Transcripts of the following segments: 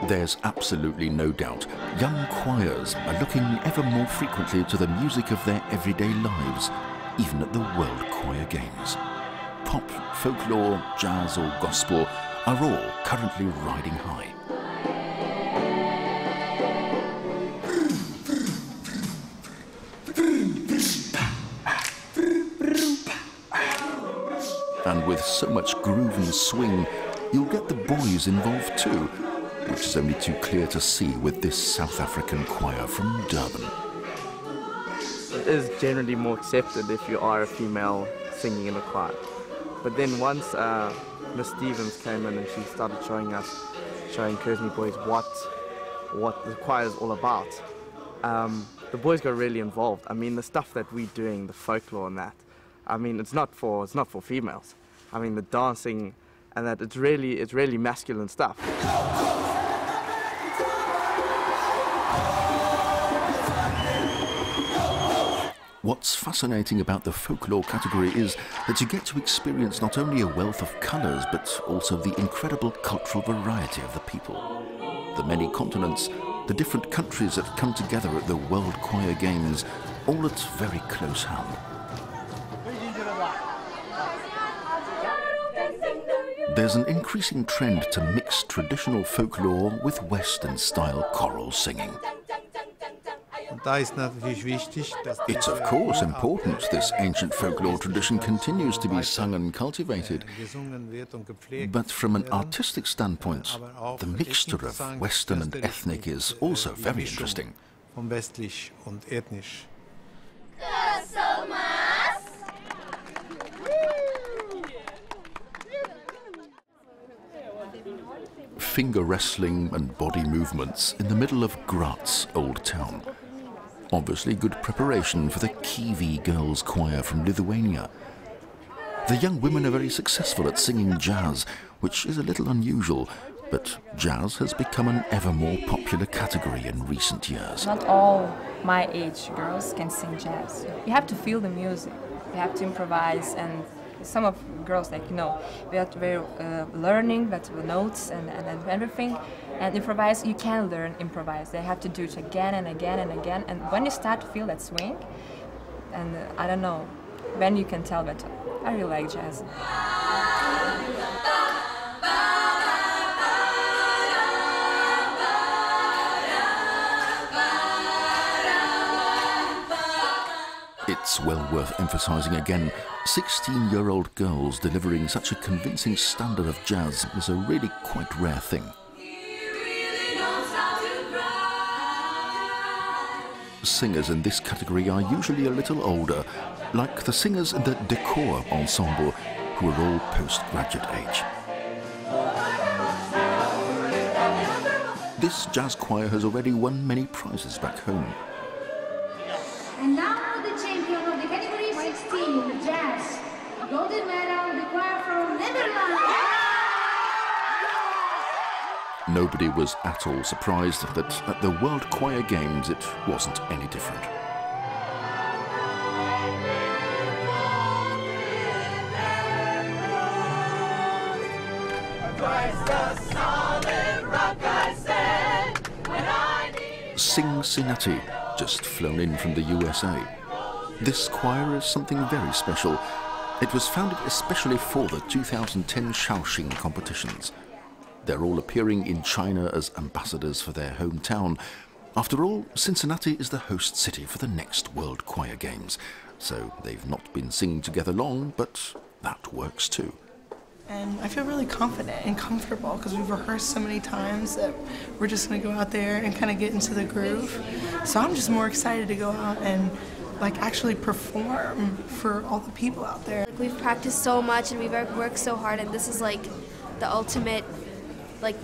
There's absolutely no doubt young choirs are looking ever more frequently to the music of their everyday lives, even at the World Choir Games. Pop, folklore, jazz or gospel are all currently riding high. And with so much groove and swing, you'll get the boys involved too, which is only too clear to see with this South African choir from Durban. It is generally more accepted if you are a female singing in a choir. But then once Miss Stevens came in and she started showing Kersney boys what the choir is all about, the boys got really involved. I mean, the stuff that we're doing, the folklore and that, I mean, it's not for females. I mean, the dancing and that, it's really masculine stuff. What's fascinating about the folklore category is that you get to experience not only a wealth of colours, but also the incredible cultural variety of the people. The many continents, the different countries that come together at the World Choir Games, all at very close hand. There's an increasing trend to mix traditional folklore with Western-style choral singing. It's of course important this ancient folklore tradition continues to be sung and cultivated, but from an artistic standpoint, the mixture of Western and ethnic is also very interesting. Finger wrestling and body movements in the middle of Graz Old Town. Obviously good preparation for the Kiwi Girls Choir from Lithuania. The young women are very successful at singing jazz, which is a little unusual, but jazz has become an ever more popular category in recent years. Not all my age girls can sing jazz. You have to feel the music, you have to improvise, and some of girls, like, you know, we're learning the notes and everything, and improvise, you can learn improvise. They have to do it again and again and again, and when you start to feel that swing, and I don't know, when you can tell that I really like jazz. It's well worth emphasising again, 16-year-old girls delivering such a convincing standard of jazz is a really quite rare thing. Singers in this category are usually a little older, like the singers in the Decor ensemble, who are all postgraduate age. This jazz choir has already won many prizes back home. And now the champion of the category 16, jazz, golden medal, the choir from Netherlands. Nobody was at all surprised that at the World Choir Games it wasn't any different. Cincinnati, just flown in from the USA. This choir is something very special. It was founded especially for the 2010 Shaoxing competitions. They're all appearing in China as ambassadors for their hometown. After all, Cincinnati is the host city for the next World Choir Games. So they've not been singing together long, but that works too. And I feel really confident and comfortable because we've rehearsed so many times that we're just going to go out there and kind of get into the groove. So I'm just more excited to go out and actually perform for all the people out there. We've practiced so much and we've worked so hard, and this is the ultimate,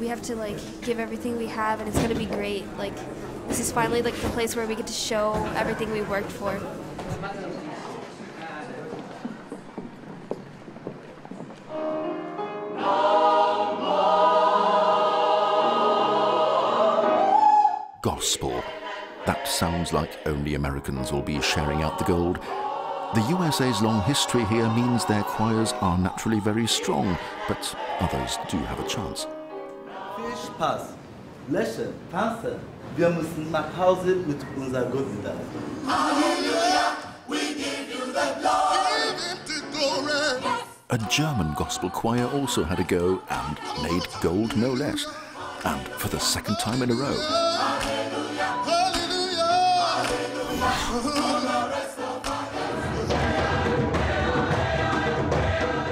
we have to give everything we have, and it's going to be great. This is finally the place where we get to show everything we worked for. Gospel. That sounds like only Americans will be sharing out the gold. The USA's long history here means their choirs are naturally very strong, but others do have a chance. Fish pass. lächeln, tanzen. Wir müssen nach Hause mit unserer guten Tat. A German gospel choir also had a go and made gold no less, and for the second time in a row.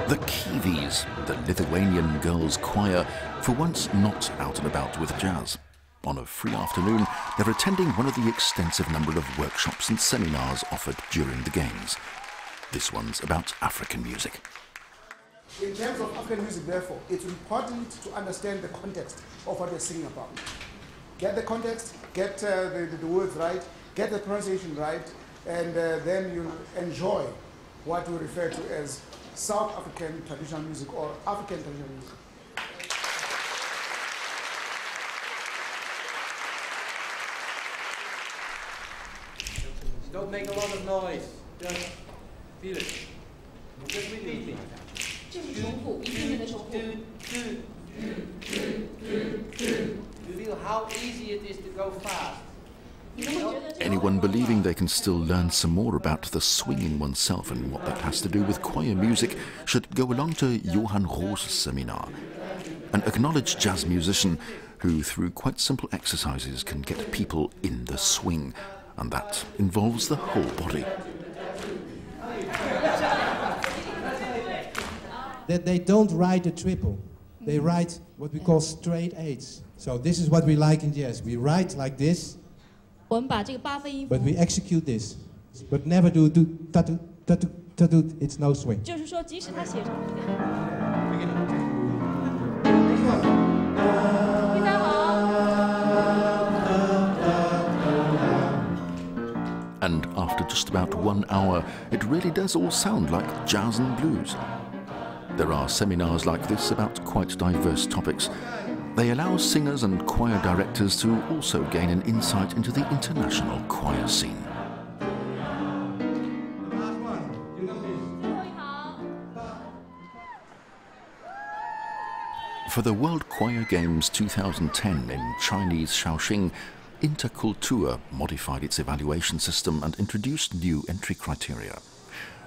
The Kiwis, the Lithuanian girls' choir, for once not out and about with jazz. On a free afternoon, they're attending one of the extensive number of workshops and seminars offered during the Games. This one's about African music. In terms of African music, therefore, it's important to understand the context of what we're singing about. Get the context, get the words right, get the pronunciation right, and then you enjoy what we refer to as South African traditional music or African traditional music. Don't make a lot of noise. Just feel it. Just repeat it. You feel how easy it is to go fast. Anyone believing they can still learn some more about the swinging oneself and what that has to do with choir music should go along to Johann Roh's seminar, an acknowledged jazz musician who, through quite simple exercises, can get people in the swing, and that involves the whole body. That they don't write a triple, they write what we call straight eights. So this is what we like in jazz. We write like this, but we execute this. But never do ta-tu, ta-tu, ta-tu, it's no swing. And after just about 1 hour, it really does all sound like jazz and blues. There are seminars like this about quite diverse topics. They allow singers and choir directors to also gain an insight into the international choir scene. For the World Choir Games 2010 in Chinese Shaoxing, Interkultur modified its evaluation system and introduced new entry criteria.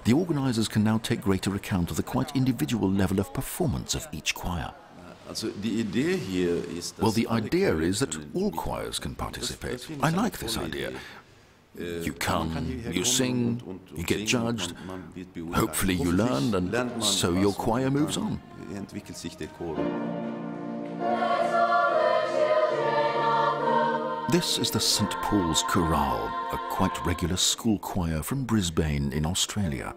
The organisers can now take greater account of the quite individual level of performance of each choir. Well, the idea is that all choirs can participate. I like this idea. You come, you sing, you get judged, hopefully you learn, and so your choir moves on. This is the St. Paul's Choral, a quite regular school choir from Brisbane in Australia.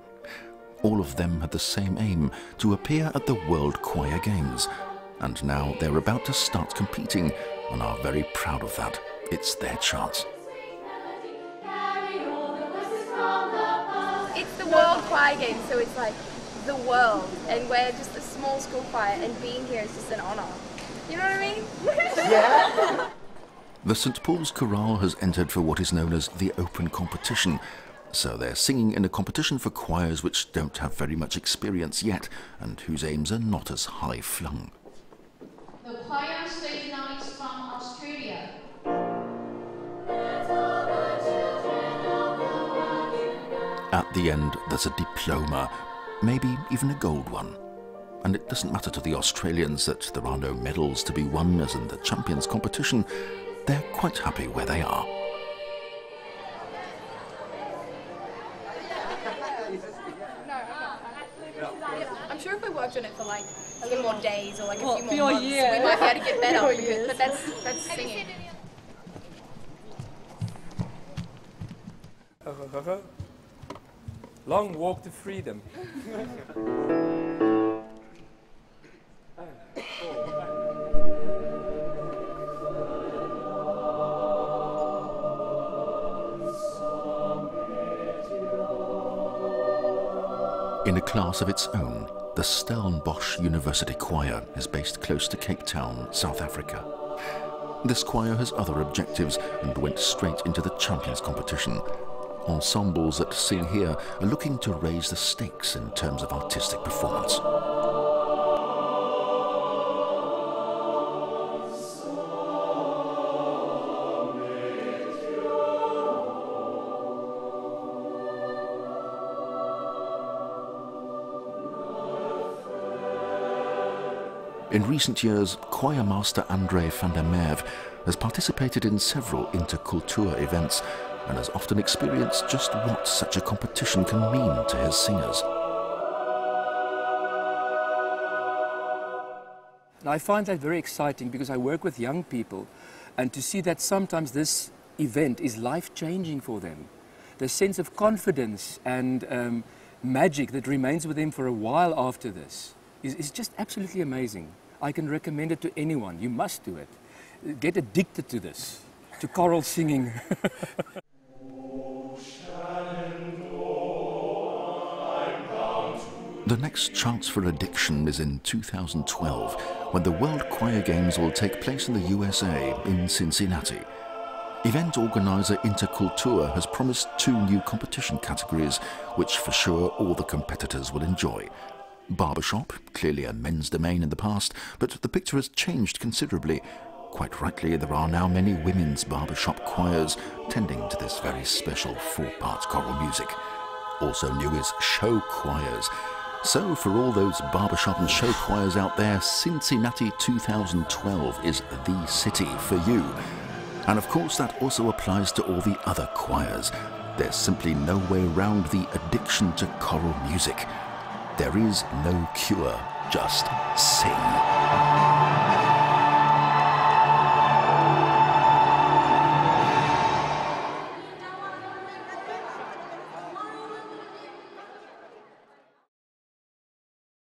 All of them had the same aim, to appear at the World Choir Games. And now they're about to start competing and are very proud of that. It's their chance. It's the World Choir Games, so it's like the world, and we're just a small school choir, and being here is just an honour. You know what I mean? Yeah. The St. Paul's Chorale has entered for what is known as the open competition. So they're singing in a competition for choirs which don't have very much experience yet and whose aims are not as high-flung. The choir stage now is from Australia. At the end, there's a diploma, maybe even a gold one. And it doesn't matter to the Australians that there are no medals to be won as in the Champions competition. They're quite happy where they are. I'm sure if we worked on it for like a few more days or like a few more months, we might be able to get better. But that's singing. Long walk to freedom. In a class of its own, the Stellenbosch University Choir is based close to Cape Town, South Africa. This choir has other objectives and went straight into the Champions competition. Ensembles that sing here are looking to raise the stakes in terms of artistic performance. In recent years, choir master André van der Merwe has participated in several Interkultur events and has often experienced just what such a competition can mean to his singers. I find that very exciting because I work with young people, and to see that sometimes this event is life-changing for them. The sense of confidence and magic that remains with them for a while after this is just absolutely amazing. I can recommend it to anyone. You must do it. Get addicted to this, to choral singing. The next chance for addiction is in 2012, when the World Choir Games will take place in the USA in Cincinnati. Event organizer Interkultur has promised 2 new competition categories, which for sure all the competitors will enjoy. Barbershop, clearly a men's domain in the past, but the picture has changed considerably. Quite rightly, there are now many women's barbershop choirs tending to this very special 4-part choral music. Also new is show choirs. So for all those barbershop and show choirs out there, Cincinnati 2012 is the city for you. And of course that also applies to all the other choirs. There's simply no way around the addiction to choral music. There is no cure, just sing.